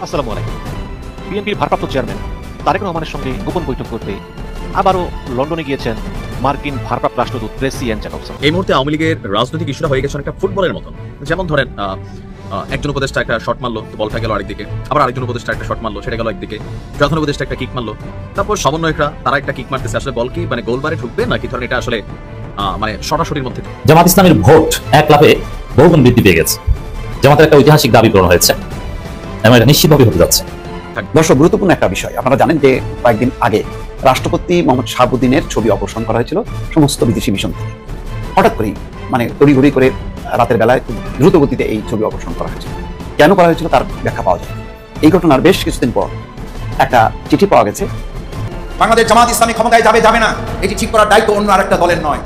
আসসালামু আলাইকুম। বিএনপির ভারপ্রাপ্ত চেয়ারম্যান তারেক রহমানের সঙ্গে গোপন বৈঠক করতে আবারও লন্ডনে গিয়েছেন মার্কিন ভারপ্রাপ্ত রাষ্ট্রদূত ট্রেসি অ্যান জ্যাকবসন। এই মুহূর্তে আওয়ামী লীগের রাজনৈতিক ইস্যুটা হয়ে গেছে একটা ফুটবলের মতন। যেমন ধরেন একজন উপদেষ্টা একটা শট মারলো, বলটা গেল আরেকদিকে, আবার আরেকজন উপদেষ্টা একটা শট মারলো, সেটা গেল একদিকে, প্রধান উপদেষ্টা একটা কিক মারলো, তারপর সমন্বয়করা তারা একটা কিক মারতেছে। আসলে বল কি মানে গোলবারে ঢুকবে নাকি ধরেন এটা আসলে মানে সরাসরির মধ্যে। জামাত ইসলামের ভোট এক লাফে বহুগুণ বৃদ্ধি পেয়ে গেছে। জামাতের একটা ঐতিহাসিক দাবি পূরণ হয়েছে এবং এটা নিশ্চিতভাবে হতে যাচ্ছে। দর্শক, গুরুত্বপূর্ণ একটা বিষয়, আপনারা জানেন যে কয়েকদিন আগে রাষ্ট্রপতি মোহাম্মদ শাহাবুদ্দিনের ছবি অপসারণ করা হয়েছিল সমস্ত বিদেশি মিশন থেকে। হঠাৎ করেই মানে তড়িঘড়ি করে রাতের বেলায় খুব দ্রুত গতিতে এই ছবি অপসারণ করা হয়েছিল। কেন করা হয়েছিল তার ব্যাখ্যা পাওয়া যায়। এই ঘটনার বেশ কিছুদিন পর একটা চিঠি পাওয়া গেছে। বাংলাদেশ জামাত ইসলামী ক্ষমতায় যাবে না, এটি ঠিক করার দায়িত্ব অন্য আরেকটা দলের নয়।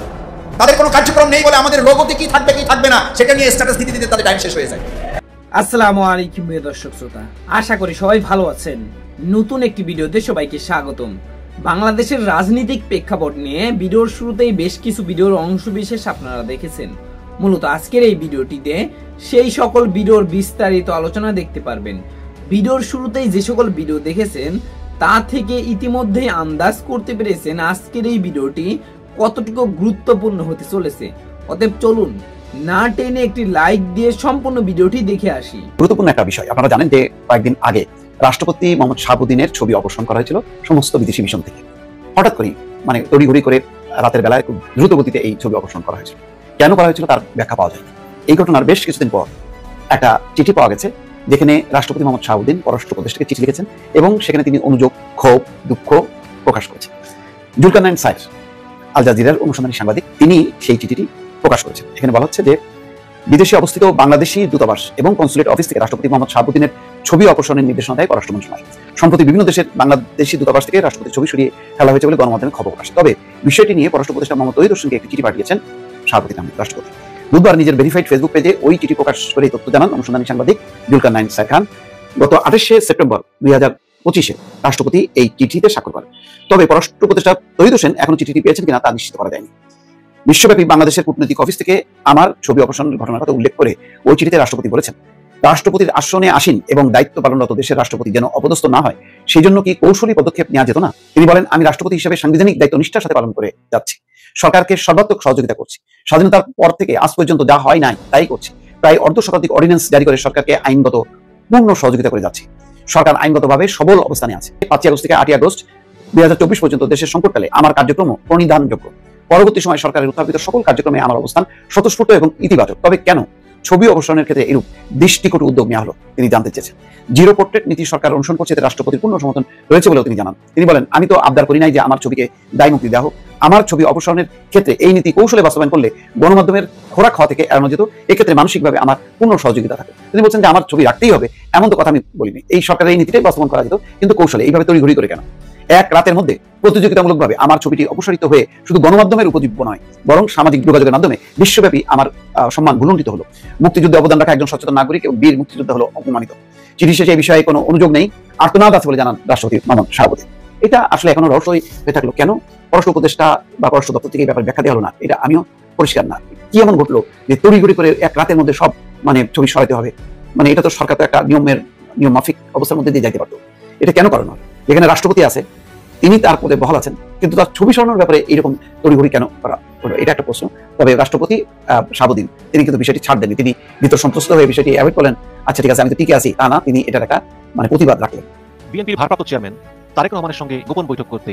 তাদের কোনো কার্যক্রম নেই বলে আমাদের লোগোতে কি থাকবে না সেটা নিয়ে স্ট্যাটাস দিতে দিতে তাদের টাইম শেষ হয়ে যায়। আসসালামু আলাইকুম প্রিয় দর্শক শ্রোতা, আশা করি সবাই ভালো আছেন। নতুন একটি ভিডিওতে সবাইকে স্বাগতম। বাংলাদেশের রাজনৈতিক প্রেক্ষাপট নিয়ে ভিডিওর শুরুতেই বেশ কিছু ভিডিওর অংশবিশেষ আপনারা দেখেছেন। মূলত আজকের এই ভিডিওটিতে সেই সকল ভিডিওর বিস্তারিত আলোচনা দেখতে পারবেন। ভিডিওর শুরুতেই যে সকল ভিডিও দেখেছেন তা থেকে ইতিমধ্যেই আন্দাজ করতে পেরেছেন আজকের এই ভিডিওটি কতটুকু গুরুত্বপূর্ণ হতে চলেছে। অতএব চলুন না টেনে একটি লাইক দিয়ে সম্পূর্ণ ভিডিওটি দেখে আসি। গুরুত্বপূর্ণ একটা বিষয়, আপনারা জানেন যে কয়েকদিন আগে রাষ্ট্রপতি মোহাম্মদ শাহাবুদ্দিনের ছবি অপসারণ করা হয়েছিল সমস্ত বিদেশি মিশন থেকে। হঠাৎ করেই মানে তড়িঘড়ি করে রাতের বেলায় খুব দ্রুত গতিতে এই ছবি অপসারণ করা হয়েছিল। কেন করা হয়েছিল তার ব্যাখ্যা পাওয়া যায়। এই ঘটনার বেশ কিছুদিন পর একটা চিঠি পাওয়া গেছে, যেখানে রাষ্ট্রপতি মোহাম্মদ শাহাবুদ্দিন পররাষ্ট্র উপদেষ্টাকে চিঠি লিখেছেন এবং সেখানে তিনি অনুযোগ, ক্ষোভ, দুঃখ প্রকাশ করেছেন। জুলকারনাইন সাইর, আল জাজিরার অনুসন্ধানী সাংবাদিক, তিনি সেই চিঠিটি প্রকাশ করেছেন। এখানে বলা হচ্ছে যে বিদেশে অবস্থিত বাংলাদেশি দূতাবাস এবং কনসুলেট অফিস থেকে রাষ্ট্রপতি মোহাম্মদ শাহাবুদ্দিনের ছবি অপসারণের নির্দেশনা দেয় পররাষ্ট্র মন্ত্রণালয়। সম্প্রতি বিভিন্ন দেশের বাংলাদেশি দূতাবাস থেকে রাষ্ট্রপতির ছবি সরিয়ে ফেলা হয়েছে বলে গণমাধ্যমে খবর প্রকাশ। তবে বিষয়টি নিয়ে পররাষ্ট্র উপদেষ্টা মোহাম্মদ তৌহিদ হোসেনকে একটি চিঠি পাঠিয়েছেন শাহাবুদ্দিন আহমেদ রাষ্ট্রপতি। বুধবার নিজের ভেরিফাইড ফেসবুক পেজে ওই চিঠি প্রকাশ করে তথ্য জানান অনুসন্ধানী সাংবাদিক জুলকারনাইন সাইর খান। গত 28শে সেপ্টেম্বর 2025-এ রাষ্ট্রপতি এই চিঠিতে স্বাক্ষর করেন। তবে পররাষ্ট্র উপদেষ্টা তৌহিদ হোসেন এখনো চিঠিটি পেয়েছেন কিনা তা নিশ্চিত করা যায়নি। বিশ্বব্যাপী বাংলাদেশের কূটনৈতিক অফিস থেকে আমার ছবি অপসারণের ঘটনার কথা উল্লেখ করে ওই চিঠিতে রাষ্ট্রপতি বলেছেন, রাষ্ট্রপতির আসনে আসীন এবং দায়িত্ব পালনরত দেশের রাষ্ট্রপতি যেন অপদস্থ না হয় সেই জন্য কি কৌশলী পদক্ষেপ নেওয়া যেত না। তিনি বলেন, আমি রাষ্ট্রপতি হিসেবে সাংবিধানিক দায়িত্ব নিষ্ঠার সাথে পালন করে যাচ্ছি, সরকারকে সর্বাত্মক সহযোগিতা করছি, স্বাধীনতার পর থেকে আজ পর্যন্ত যা হয় নাই তাই করছি, প্রায় অর্ধশতাধিক অর্ডিন্যান্স জারি করে সরকারকে আইনগত পূর্ণ সহযোগিতা করে যাচ্ছি। সরকার আইনগতভাবে সবল অবস্থানে আছে। 5 আগস্ট থেকে 8 আগস্ট 2024 পর্যন্ত দেশের সংকটকালে আমার কার্যক্রম প্রণিধানযোগ্য। পরবর্তী সময় সরকারের উত্থাপিত সকল কার্যক্রমে আমার অবস্থান স্বতঃস্ফূর্ত এবং ইতিবাচক। তবে কেন ছবি অপসারণের ক্ষেত্রে এরূপ দৃষ্টিকটু উদ্যোগ নেওয়া হলো তিনি জানতে চেয়েছেন। জিরো পোর্ট্রেট নীতি সরকার অনুসরণ করছে, এতে রাষ্ট্রপতির পূর্ণ সমর্থন রয়েছে বলেও তিনি জানান। তিনি বলেন, আমি তো আবদার করি নাই যে আমার ছবিকে দায় মুক্তি দেওয়া হোক। আমার ছবি অপসারণের ক্ষেত্রে এই নীতি কৌশলে বাস্তবায়ন করলে গণমাধ্যমের খোরাক খাওয়া থেকে এড়ানো যেত। এক্ষেত্রে মানসিকভাবে আমার পূর্ণ সহযোগিতা থাকে। তিনি বলছেন যে আমার ছবি রাখতেই হবে এমন তো কথা আমি বলিনি। এই সরকারের এই নীতিটাই বাস্তবায়ন করা যেত, কিন্তু কৌশলে এইভাবে তড়িঘড়ি করে কেন? এক রাতের মধ্যে প্রতিযোগিতামূলকভাবে আমার ছবিটি অপসারিত হয়ে শুধু গণমাধ্যমের উপজীব্য নয়, বরং সামাজিক যোগাযোগের মাধ্যমে বিশ্বব্যাপী আমার সম্মান ভুলুণ্ঠিত হলো। মুক্তিযুদ্ধে অবদান রাখা একজন সচেতন নাগরিক এবং বীর মুক্তিযোদ্ধা হলো অপমানিত। চিঠি শেষে এই বিষয়ে কোনো অনুযোগ নেই, আর্তনাদ আছে বলে জানান রাষ্ট্রপতি মোহাম্মদ শাহাবুদ্দিন। এটা আসলে এখনো রহস্যই হয়ে থাকলো। কেন পররাষ্ট্র উপদেষ্টা বা পররাষ্ট্র দপ্তর থেকে এই ব্যাপারে ব্যাখ্যা দেওয়া হলো না, এটা আমিও পরিষ্কার না। কি এমন ঘটলো যে তড়িঘড়ি করে এক রাতের মধ্যে সব মানে ছবি সরাতে হবে? মানে এটা তো সরকার তো একটা নিয়ম মাফিক অবস্থার মধ্যে দিয়ে যাইতে পারতো। এটা কেন করানো? যেখানে রাষ্ট্রপতি আছে, তিনি তার পদে বহাল আছেন, কিন্তু তার ছবি সরানোর ব্যাপারে এইরকম তড়িঘড়ি কেন করা হলো, এটা একটা প্রশ্ন। তবে রাষ্ট্রপতি শাহাবুদ্দিন তিনি কিন্তু বিষয়টি ছাড় দেননি। তিনি ভীত সন্ত্রস্ত হয়ে বিষয়টি অ্যাভয়েড করলেন। আচ্ছা ঠিক আছে, আমি তো টিকে আছি, তা না, তিনি এটার একটা মানে প্রতিবাদ রাখলেন। বিএনপির ভারপ্রাপ্ত চেয়ারম্যান তারেক রহমানের সঙ্গে গোপন বৈঠক করতে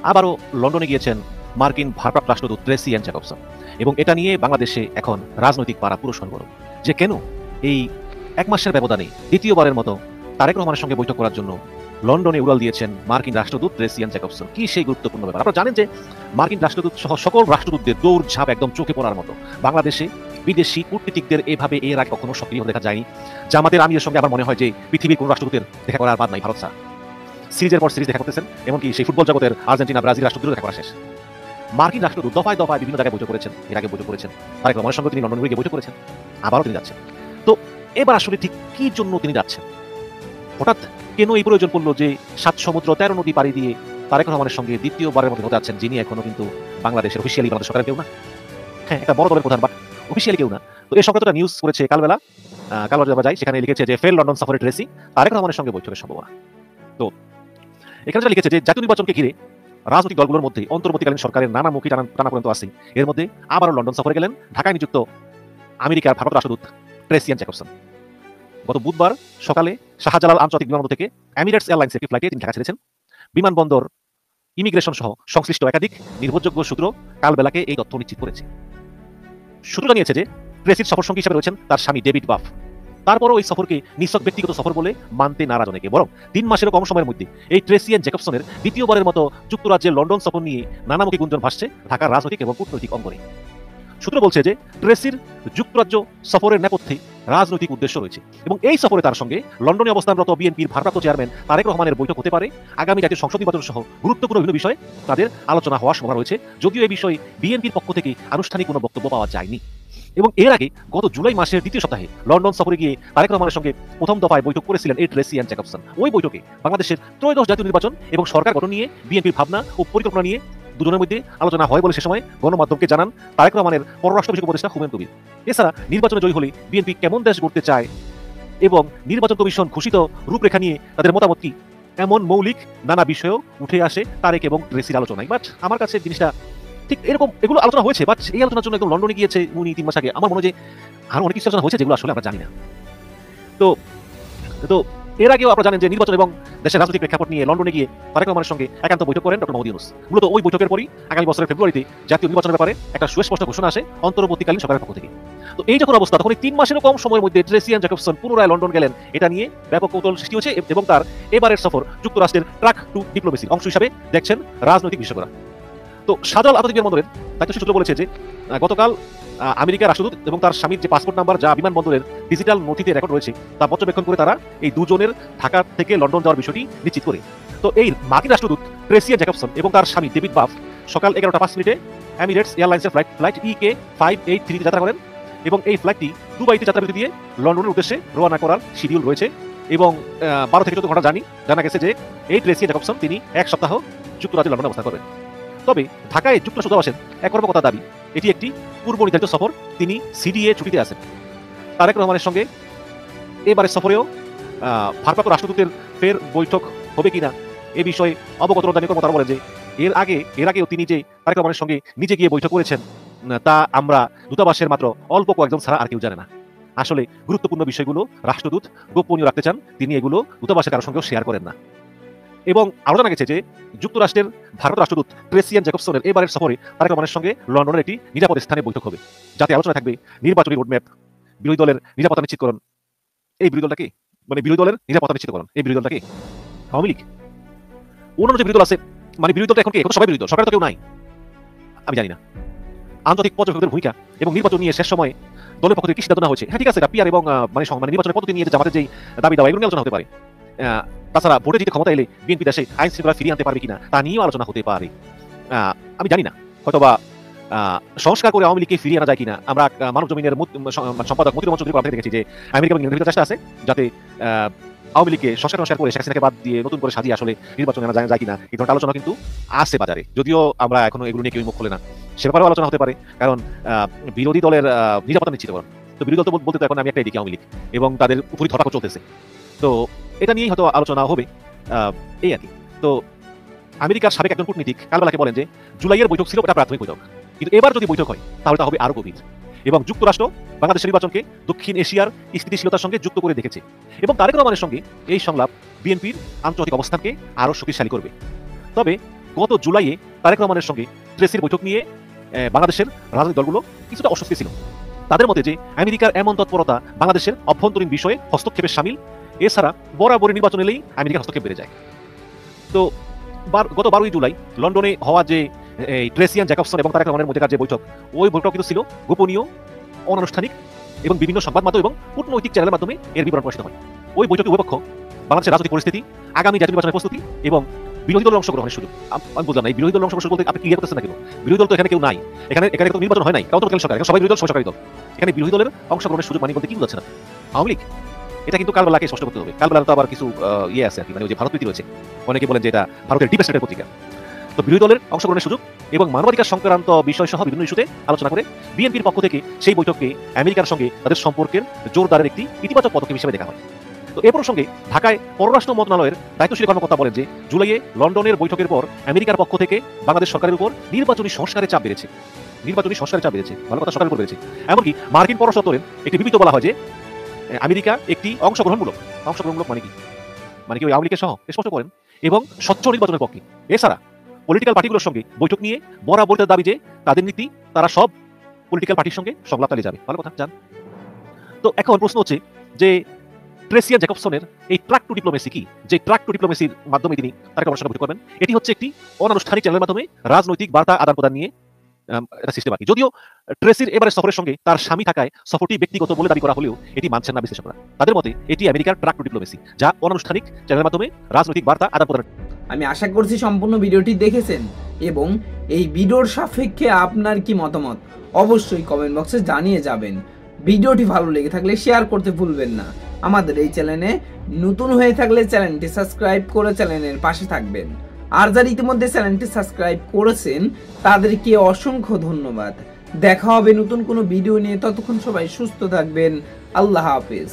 আবারও লন্ডনে গিয়েছেন মার্কিন ভারপ্রাপ্ত রাষ্ট্রদূত ট্রেসি অ্যান জ্যাকবসন। এবং এটা নিয়ে বাংলাদেশে এখন রাজনৈতিক পাড়া পুরো সরগরম যে কেন এই 1 মাসের ব্যবধানে দ্বিতীয়বারের মতো তারেক রহমানের সঙ্গে বৈঠক করার জন্য লন্ডনে উড়াল দিয়েছেন মার্কিন রাষ্ট্রদূত ট্রেসি অ্যান জ্যাকবসন। কি সেই গুরুত্বপূর্ণ ব্যাপার? আপনারা জানেন যে মার্কিন রাষ্ট্রদূত সহ সকল রাষ্ট্রদূতদের দৌড়ঝাঁপ একদম চোখে পড়ার মতো। বাংলাদেশে বিদেশি কূটনীতিকদের এভাবে এর আগে কখনো সক্রিয় দেখা যায়নি। জামাতের আমিরের সঙ্গে আবার মনে হয় যে পৃথিবীর কোন রাষ্ট্রদূতের দেখা করার বাদ নাই ভারত ছাড়া। সিরিজের পর সিরিজ দেখা করতেছেন, এমনকি সেই ফুটবল জগতের আর্জেন্টিনা, ব্রাজিল রাষ্ট্রদূতও দেখা করা শেষ। মার্কিন রাষ্ট্রদূত দফায় দফায় বিভিন্ন জায়গায় বৈঠক করেছেন, এর আগে বৈঠক করেছেন, তারেক রহমানের সঙ্গে তিনি লন্ডনে গিয়ে বৈঠক করেছেন, আবারও তিনি যাচ্ছেন। তো এবার আসলে ঠিক কি জন্য তিনি যাচ্ছেন? হঠাৎ কেন এই প্রয়োজন পড়লো যে 7 সমুদ্র 13 নদী পাড়ি দিয়ে তারেক রহমানের সঙ্গে দ্বিতীয়বারের মধ্যে হতে যাচ্ছেন, যিনি এখনো কিন্তু বাংলাদেশের অফিসিয়ালি বাংলাদেশ সরকারের কেউ না। হ্যাঁ, একটা বড় দলের প্রধান, বাট অফিসিয়ালি কেউ না। তো এই সংক্রান্ত নিউজ করেছে কালবেলা কালবাজার যাওয়া যায়, সেখানে লিখেছে যে ফেল লন্ডন সফরে ট্রেসি, তারেক রহমানের সঙ্গে বৈঠকের সম্ভাবনা। তো এখানে যেটা লিখেছে যে জাতীয় নির্বাচনকে ঘিরে রাজনৈতিক দলগুলোর মধ্যে অন্তর্বর্তীকালীন সরকারের নানামুখী টানাপোড়েন আছে। এর মধ্যে আবারও লন্ডন সফরে গেলেন ঢাকায় নিযুক্ত আমেরিকার ভারত রাষ্ট্রদূত ট্রেসিয়ান জ্যাকবসন। গত বুধবার সকালে শাহজালাল আন্তর্জাতিক বিমানবন্দর থেকে এমিরেটস এয়ারলাইন্সের একটি ফ্লাইটে তিনি ঢাকা ছেড়েছেন। বিমানবন্দর, ইমিগ্রেশন সহ সংশ্লিষ্ট একাধিক নির্ভরযোগ্য সূত্র কাল বেলাকে এই তথ্য নিশ্চিত করেছে। সূত্র জানিয়েছে যে ট্রেসির সফরসঙ্গী হিসেবে রয়েছেন তার স্বামী ডেভিড বাফ। তারপরও এই সফরকে নিছক ব্যক্তিগত সফর বলে মানতে নারাজ অনেকে, বরং 3 মাসেরও কম সময়ের মধ্যে এই ট্রেসিয়ান জ্যাকবসনের দ্বিতীয়বারের মতো যুক্তরাজ্যের লন্ডন সফর নিয়ে নানামুখী গুঞ্জন ভাসছে ঢাকার রাজনৈতিক এবং কূটনৈতিক অঙ্গনে। সূত্র বলছে যে ট্রেসির যুক্তরাজ্য সফরের নেপথ্যে রাজনৈতিক উদ্দেশ্য রয়েছে এবং এই সফরে তার সঙ্গে লন্ডনে অবস্থানরত বিএনপির ভারপ্রাপ্ত চেয়ারম্যান তারেক রহমানের বৈঠক হতে পারে। আগামী জাতীয় সংসদ নির্বাচন সহ গুরুত্বপূর্ণ বিভিন্ন বিষয়ে তাদের আলোচনা হওয়ার সম্ভাবনা রয়েছে, যদিও এই বিষয়ে বিএনপির পক্ষ থেকে আনুষ্ঠানিক কোনো বক্তব্য পাওয়া যায়নি। এবং এর আগে গত জুলাই মাসের দ্বিতীয় সপ্তাহে লন্ডন সফরে গিয়ে তারেক রহমানের সঙ্গে প্রথম দফায় বৈঠক করেছিলেন এই ট্রেসিয়ান জ্যাকবসন। ওই বৈঠকে বাংলাদেশের ত্রয়োদশ জাতীয় নির্বাচন এবং সরকার গঠন নিয়ে বিএনপির ভাবনা ও পরিকল্পনা নিয়ে দুজনের মধ্যে আলোচনা হয় বলে সে সময় গণমাধ্যমকে জানান তারেক রহমানের পররাষ্ট্র বিষয়ক উপদেষ্টা হুমায়ুন কবির। এছাড়া নির্বাচনে জয়ী হলে বিএনপি কেমন দেশ গড়তে চায় এবং নির্বাচন কমিশন ঘোষিত রূপরেখা নিয়ে তাদের মতামত কি, এমন মৌলিক নানা বিষয়েও উঠে আসে তারেক এবং ট্রেসির আলোচনায়। বাট আমার কাছে জিনিসটা ঠিক এরকম, এগুলো আলোচনা হয়েছে, বাট এই আলোচনার জন্য একদম লন্ডনে গিয়েছে উনি 3 মাস আগে। আমার মনে হয় যে আরো অনেক কিছু আলোচনা হয়েছে যেগুলো আসলে আমরা জানি না। তো তো এর আগেও আপনারা জানেন যে নির্বাচন এবং দেশের রাজনৈতিক প্রেক্ষাপট নিয়ে লন্ডনে গিয়ে তারেক রহমানের সঙ্গে একান্ত বৈঠক করেন ডক্টর মোহাম্মদ ইউনূস। মূলত ওই বৈঠকের পরই আগামী বছরের ফেব্রুয়ারিতে জাতীয় নির্বাচনের ব্যাপারে একটা সুস্পষ্ট ঘোষণা আসে অন্তর্বর্তীকালীন সরকারের পক্ষ থেকে। তো এই যখন অবস্থা, তখন এই 3 মাসেরও কম সময়ের মধ্যে ট্রেসিয়ান জ্যাকবসন পুনরায় লন্ডন গেলেন, এটা নিয়ে ব্যাপক কৌতূহল সৃষ্টি হয়েছে এবং তার এবারের সফর যুক্তরাষ্ট্রের ট্র্যাক টু ডিপ্লোমেসির অংশ হিসাবে দেখছেন রাজনৈতিক বিশেষজ্ঞরা। তো শাহজালাল আন্তর্জাতিক বিমানবন্দরের দায়িত্বশীল সূত্র বলেছে যে গতকাল আমেরিকার রাষ্ট্রদূত এবং তার স্বামীর যে পাসপোর্ট নাম্বার যা বিমানবন্দরের ডিজিটাল নথিতে রেকর্ড রয়েছে তা পর্যবেক্ষণ করে তারা এই দুজনের ঢাকা থেকে লন্ডন যাওয়ার বিষয়টি নিশ্চিত করে। তো এই মার্কিন রাষ্ট্রদূত ট্রেসিয়ান জ্যাকবসন এবং তার স্বামী ডেভিড বাফ সকাল 11টা 5 মিনিটে এমিরেটস এয়ারলাইন্সের ফ্লাইট EK 583 যাত্রা করেন এবং এই ফ্লাইটটি দুবাইতে যাত্রাবিরতি দিয়ে লন্ডনের উদ্দেশ্যে রওনা করার শিডিউল রয়েছে। এবং 12 থেকে 14 ঘন্টা জানা গেছে যে এই ট্রেসিয়ান জ্যাকবসন তিনি 1 সপ্তাহ যুক্তরাজ্যে লন্ডনে অবস্থান করবেন। তবে ঢাকায় যুক্তরাষ্ট্র দূতাবাসের এক কর্মকর্তার দাবি এটি একটি পূর্ব নির্ধারিত সফর, তিনি CDA ছুটিতে আছেন। তারেক রহমানের সঙ্গে এবারের সফরেও ভারপ্রাপ্ত রাষ্ট্রদূতের ফের বৈঠক হবে কিনা এ বিষয়ে অবগত রপ্তানি কর্মকর্তারা বলেন যে এর আগেও তিনি যে তারেক রহমানের সঙ্গে নিজে গিয়ে বৈঠক করেছেন তা আমরা দূতাবাসের মাত্র অল্প কয়েকজন ছাড়া আর কেউ জানে না। আসলে গুরুত্বপূর্ণ বিষয়গুলো রাষ্ট্রদূত গোপনীয় রাখতে চান, তিনি এগুলো দূতাবাসের কারোর সঙ্গেও শেয়ার করেন না। এবং আরও জানা গেছে যে যুক্তরাষ্ট্রের ভারত রাষ্ট্রদূত ট্রেসিয়ান জ্যাকবসনের এবারের সফরে তারেক রহমানের সঙ্গে লন্ডনের একটি নিরাপদ স্থানে বৈঠক হবে, যাতে আলোচনা থাকবে নির্বাচনী রোডম্যাপ, বিরোধী দলের নিরাপত্তা নিশ্চিতকরণ। এই বিরোধী দলটা কি, মানে বিরোধী দলের নিরাপত্তা নিশ্চিতকরণ, এই বিরোধী দলটা কি আওয়ামী লীগ? অন্যান্য যে বিরোধী দল আছে, মানে বিরোধী দলটা এখন কি, এখন সবাই বিরোধী দল, সরকার তো কেউ নাই, আমি জানি না। আন্তর্জাতিক পর্যবেক্ষকদের ভূমিকা এবং নির্বাচন নিয়ে শেষ সময়ে দলের পক্ষ থেকে কি সিদ্ধান্ত নেওয়া হয়েছে, হ্যাঁ ঠিক আছে, এটা পিআর এবং মানে নির্বাচনের পদ্ধতি নিয়ে জামাতের যেই দাবি দাওয়া এগুলো নিয়ে আলোচনা হতে পারে। তাছাড়া ভোটে জিতে ক্ষমতা এলে বিএনপি দেশে আইন শৃঙ্খলা ফিরিয়ে আনতে পারবে কিনা তা নিয়েও আলোচনা হতে পারে। আমি জানি না, হয়তোবা সংস্কার করে আওয়ামী লীগকে ফিরিয়ে আনা যায় কিনা। আমরা মানব জমিনের সম্পাদক মতিউর রহমান চৌধুরীর কথা দেখেছি যে আমেরিকা এবং ইংল্যান্ডের চেষ্টা আছে যাতে আওয়ামী লীগকে সংস্কার করে শেখ হাসিনাকে বাদ দিয়ে নতুন করে সাজিয়ে আসলে নির্বাচন আনা যায় কিনা, এই ধরনের আলোচনা কিন্তু আছে বাজারে, যদিও আমরা এখনো এগুলো নিয়ে কেউ মুখ খুলে না। সে ব্যাপারেও আলোচনা হতে পারে, কারণ বিরোধী দলের নিরাপত্তা নিশ্চিতকরণ। তো বিরোধী দল তো বলতে তো এখন আমি একটাই দেখি আওয়ামী লীগ এবং তাদের উপরই ধরপাকড় চলতেছে। তো এটা নিয়েই হয়তো আলোচনা হবে, এই আর কি। তো আমেরিকার সাবেক একজন কূটনীতিক কালবেলাকে বলেন যে জুলাইয়ের বৈঠক ছিল এটা প্রাথমিক বৈঠক, কিন্তু এবার যদি বৈঠক হয় তাহলে তা হবে আরো গভীর। এবং যুক্তরাষ্ট্র বাংলাদেশের নির্বাচনকে দক্ষিণ এশিয়ার স্থিতিশীলতার সঙ্গে যুক্ত করে দেখেছে এবং তারেক রহমানের সঙ্গে এই সংলাপ বিএনপির আন্তর্জাতিক অবস্থানকে আরো শক্তিশালী করবে। তবে গত জুলাইয়ে তারেক রহমানের সঙ্গে ট্রেসির বৈঠক নিয়ে বাংলাদেশের রাজনৈতিক দলগুলো কিছুটা অস্বস্তি ছিল। তাদের মতে যে আমেরিকার এমন তৎপরতা বাংলাদেশের অভ্যন্তরীণ বিষয়ে হস্তক্ষেপের শামিল, এছাড়া বরাবরই নির্বাচন এলেই আমেরিকার হস্তক্ষেপ বেড়ে যায়। তো গত 12ই জুলাই লন্ডনে হওয়া যে ট্রেসিয়ান জ্যাকবসন এবং তারেক রহমানের মধ্যে যে বৈঠক, ওই বৈঠক কিন্তু ছিল গোপনীয়, অনানুষ্ঠানিক এবং বিভিন্ন সংবাদ মাধ্যম এবং কূটনৈতিক চ্যানেলের মাধ্যমে এর বিবরণ প্রকাশিত হয়। ওই বৈঠকে উভয় পক্ষ বাংলাদেশের রাজনৈতিক পরিস্থিতি, আগামী জাতীয় নির্বাচনের প্রস্তুতি এবং বিরোধী দলের অংশগ্রহণের সুযোগ। আমি বুঝলাম না এই বিরোধী দলের অংশগ্রহণ বলতে আপনি ক্লিয়ার করতেছেন না কেন? বিরোধী দল তো এখানে কেউ নাই, এখানে তো নির্বাচন হয় নাই, অন্তর্বর্তীকালীন সরকার, সবাই বিরোধী দল, সরকারি দল। এখানে বিরোধী দলের অংশগ্রহণের সুযোগ মানে বলতে কি বোঝাচ্ছে না আওয়ামী লীগ? এটা কিন্তু কালবেলাকে স্পষ্ট করতে হবে। কালবেলা তো আবার কিছু আছে আর কি, মানে ওই যে ভারত প্রীতি রয়েছে, অনেকে বলেন যে এটা ভারতের ডিপ স্টেটের পত্রিকা। তো বিরোধী দলের অংশগ্রহণের সুযোগ এবং মানবাধিকার সংক্রান্ত বিষয় সহ বিভিন্ন ইস্যুতে আলোচনা করে বিএনপির পক্ষ থেকে সেই বৈঠককে আমেরিকার সঙ্গে তাদের সম্পর্কের জোরদারের একটি ইতিবাচক পদক্ষেপ হিসেবে দেখা হয়। তো এ প্রসঙ্গে ঢাকায় পররাষ্ট্র মন্ত্রণালয়ের দায়িত্বশীল কর্মকর্তা বলেন যে জুলাইয়ে লন্ডনের বৈঠকের পর আমেরিকার পক্ষ থেকে বাংলাদেশ সরকারের উপর নির্বাচনী সংস্কারের চাপ বেড়েছে। ভালো কথা, সরকারের উপর বেড়েছে। এমনকি মার্কিন পররাষ্ট্র দপ্তরের একটি বিবৃতি বলা হয় যে আমেরিকা একটি অংশগ্রহণমূলক মানে কি ওই আওয়ামী লীগের সহ স্পষ্ট করেন এবং স্বচ্ছ নির্বাচনের পক্ষে। এছাড়া পলিটিক্যাল পার্টিগুলোর সঙ্গে বৈঠক নিয়ে বরাবরের দাবি যে তাদের নীতি তারা সব পলিটিক্যাল পার্টির সঙ্গে সংলাপ চালিয়ে যাবে। ভালো কথা জান। তো এখন প্রশ্ন হচ্ছে যে ট্রেসি এন জ্যাকবসনের এই ট্র্যাক টু ডিপ্লোমেসি কি, যে ট্র্যাক টু ডিপ্লোমেসির মাধ্যমে তিনি তারেক রহমানের সঙ্গে বৈঠক করবেন, এটি হচ্ছে একটি অনানুষ্ঠানিক চ্যানেলের মাধ্যমে রাজনৈতিক বার্তা আদান প্রদান নিয়ে এটা সিস্টেম আর কি। যদিও ট্রেসির এবারে সফরের সঙ্গে তার স্বামী থাকায় সফরটি ব্যক্তিগত বলে দাবি করা হলেও এটি মানছেন না বিশ্লেষকরা। তাদের মতে এটি আমেরিকার ট্র্যাক টু ডিপ্লোমেসি, যা অনানুষ্ঠানিক চ্যানেলের মাধ্যমে রাজনৈতিক বার্তা আদান প্রদান। আমি আশা করছি সম্পূর্ণ ভিডিওটি দেখেছেন এবং এই ভিডিওর সাপেক্ষে আপনার কি মতামত অবশ্যই কমেন্ট বক্সে জানিয়ে যাবেন। ভিডিওটি ভালো লেগে থাকলে শেয়ার করতে ভুলবেন না। আমাদের এই চ্যানেলে নতুন হয়ে থাকলে চ্যানেলটি সাবস্ক্রাইব করে চ্যানেলের পাশে থাকবেন। আর যারা ইতিমধ্যে চ্যানেলটি সাবস্ক্রাইব করেছেন তাদেরকে অসংখ্য ধন্যবাদ। দেখা হবে নতুন কোনো ভিডিও নিয়ে, ততক্ষণ সবাই সুস্থ থাকবেন। আল্লাহ হাফেজ।